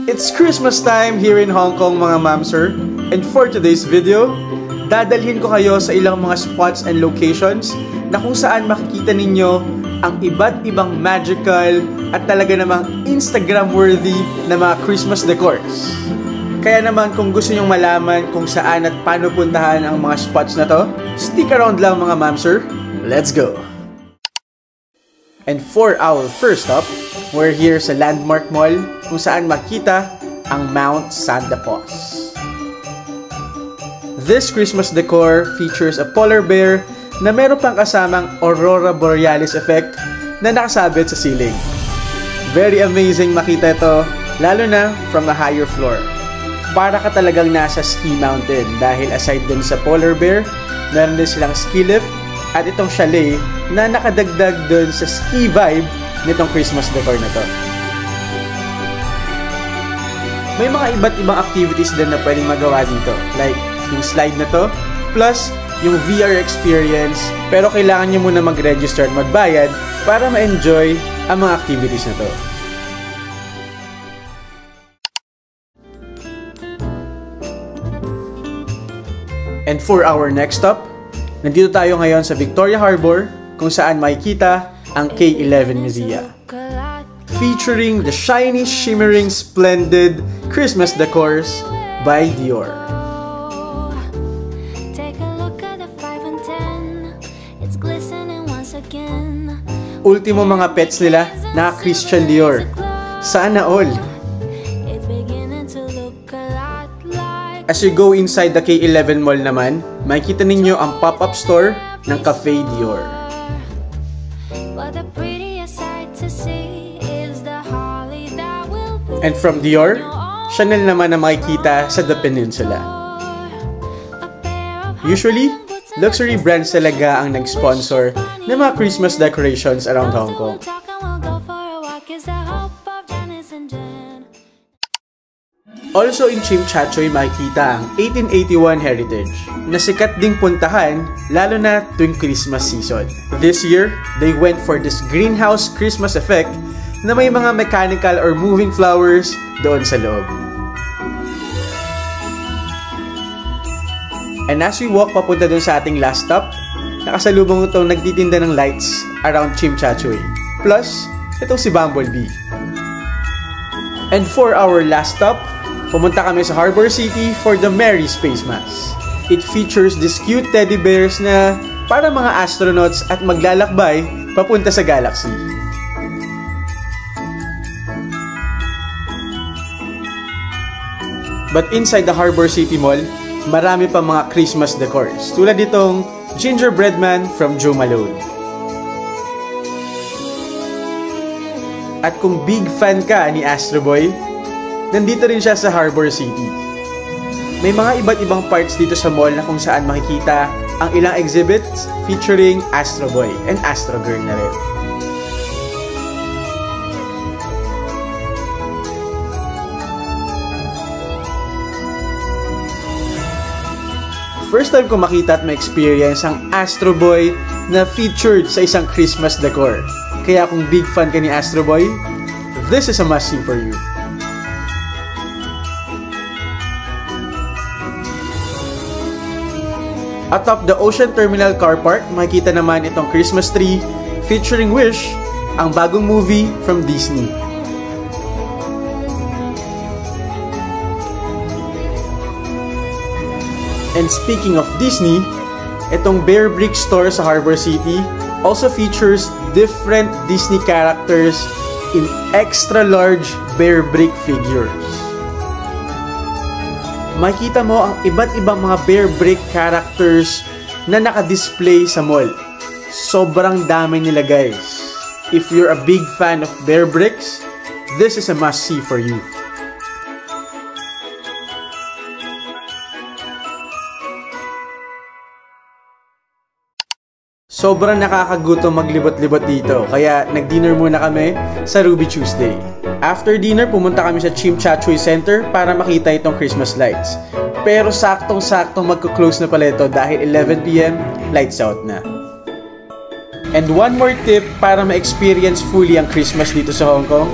It's Christmas time here in Hong Kong mga mamsir, and for today's video, dadalhin ko kayo sa ilang mga spots and locations na kung saan makikita ninyo ang iba't ibang magical at talaga namang Instagram-worthy na mga Christmas decors. Kaya naman kung gusto nyong malaman kung saan at paano puntahan ang mga spots na to, stick around lang mga mamsir. Let's go! And for our first stop, we're here sa Landmark Mall kung saan makita ang Mount Santa Claus. This Christmas decor features a polar bear na meron pang kasamang Aurora Borealis effect na nakasabit sa ceiling. Very amazing makita ito, lalo na from a higher floor. Para ka talagang nasa ski mountain dahil aside dun sa polar bear, meron din silang ski lift at itong chalet na nakadagdag dun sa ski vibe nitong Christmas decor na to. May mga iba't ibang activities din na pwedeng magawa dito, like yung slide na to, plus yung VR experience, pero kailangan nyo muna mag-register at magbayad para ma-enjoy ang mga activities na to. And for our next stop, nandito tayo ngayon sa Victoria Harbour kung saan makikita ang K11 Mezia, featuring the shiny, shimmering, splendid Christmas decors by Dior. Ultimo mga pets nila na Christian Dior. Sana all! As you go inside the K11 Mall naman, makikita ninyo ang pop-up store ng Cafe Dior. And from Dior, Chanel naman na makikita sa The Peninsula. Usually, luxury brands talaga ang nag-sponsor ng mga Christmas decorations around Hong Kong. Also in Tsim Sha Tsui makikita ang 1881 heritage na sikat ding puntahan lalo na tuwing Christmas season. This year, they went for this greenhouse Christmas effect na may mga mechanical or moving flowers doon sa loob. And as we walk papunta doon sa ating last stop, nakasalubong itong nagtitinda ng lights around Tsim Sha Tsui. Plus, itong si Bumblebee. And for our last stop, pumunta kami sa Harbour City for the Merry Space Mass. It features these cute teddy bears na para mga astronauts at maglalakbay papunta sa galaxy. But inside the Harbour City Mall, marami pa mga Christmas decors tulad nitong Gingerbread Man from Jo Malone. At kung big fan ka ni Astro Boy, nandito rin siya sa Harbour City. May mga iba't ibang parts dito sa mall na kung saan makikita ang ilang exhibits featuring Astro Boy and Astro Girl na rin. First time ko makita at ma-experience ang Astro Boy na featured sa isang Christmas decor. Kaya kung big fan ka ni Astro Boy, this is a must-see for you. Atop the Ocean Terminal Car Park, makikita naman itong Christmas tree featuring Wish, ang bagong movie from Disney. And speaking of Disney, itong Bear Brick store sa Harbour City also features different Disney characters in extra large Bear Brick figures. Makikita mo ang iba't ibang mga Bear Brick characters na naka-display sa mall. Sobrang dami nila guys. If you're a big fan of Bear Bricks, this is a must-see for you. Sobrang nakakagutom maglibot-libot dito, kaya nag-dinner muna kami sa Ruby Tuesday. After dinner, pumunta kami sa Tsim Sha Tsui Center para makita itong Christmas lights. Pero saktong-saktong magko-close na pala ito dahil 11 PM, lights out na. And one more tip para ma-experience fully ang Christmas dito sa Hong Kong,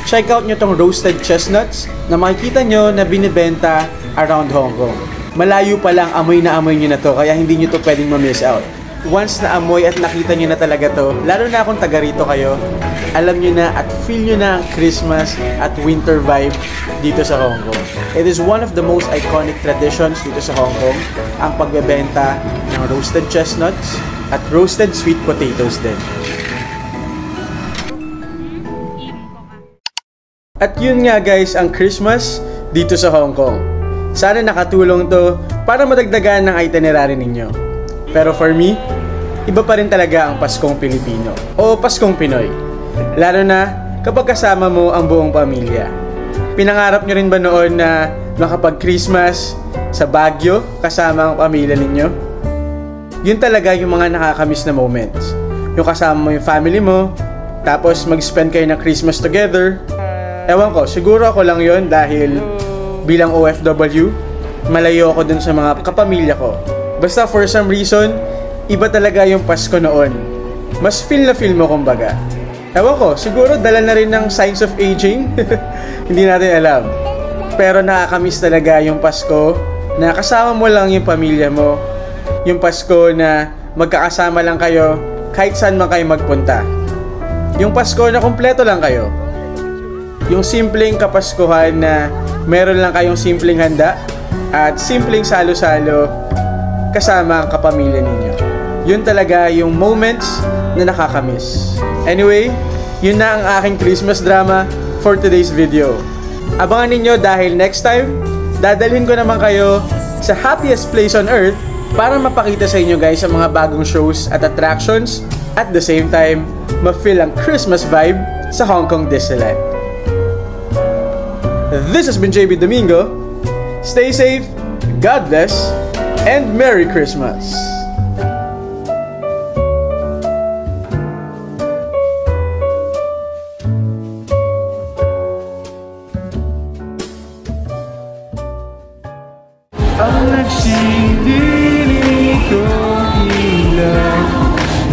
check out nyo tong roasted chestnuts na makikita nyo na binibenta around Hong Kong. Malayo pa lang, amoy na amoy nyo na to, kaya hindi nyo to pwedeng ma-miss out. Once na amoy at nakita nyo na talaga to, lalo na kung taga rito kayo, alam nyo na at feel nyo na ang Christmas at winter vibe dito sa Hong Kong. It is one of the most iconic traditions dito sa Hong Kong, ang pagbebenta ng roasted chestnuts at roasted sweet potatoes din. At yun nga guys, ang Christmas dito sa Hong Kong. Sana nakatulong to para madagdagan ng itinerary ninyo. Pero for me, iba pa rin talaga ang Paskong Pilipino o Paskong Pinoy. Lalo na kapag kasama mo ang buong pamilya. Pinangarap nyo rin ba noon na makapag-Christmas sa Baguio kasama ang pamilya ninyo? Yun talaga yung mga nakakamiss na moments. Yung kasama mo yung family mo, tapos mag-spend kayo ng Christmas together. Ewan ko, siguro ako lang yun dahil bilang OFW, malayo ako dun sa mga kapamilya ko. Basta for some reason, iba talaga yung Pasko noon. Mas feel na feel mo kumbaga. Ewan ko, siguro dala na rin ng signs of aging. Hindi natin alam. Pero nakakamiss talaga yung Pasko na kasama mo lang yung pamilya mo. Yung Pasko na magkakasama lang kayo kahit saan man kayo magpunta. Yung Pasko na kumpleto lang kayo. Yung simpleng kapaskuhan na meron lang kayong simpleng handa at simpleng salo-salo kasama ang kapamilya ninyo. Yun talaga yung moments na nakakamiss. Anyway, yun na ang aking Christmas drama for today's video. Abangan ninyo dahil next time, dadalhin ko naman kayo sa happiest place on earth para mapakita sa inyo guys ang mga bagong shows at attractions at the same time, ma-feel ang Christmas vibe sa Hong Kong Disneyland. This has been JB Domingo. Stay safe, God bless, and Merry Christmas! Ang nagsidiling kong ilaw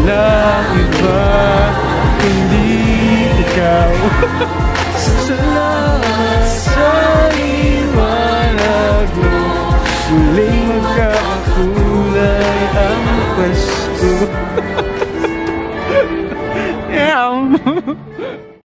na iba, hindi ikaw. Salamat sa iwanag mo.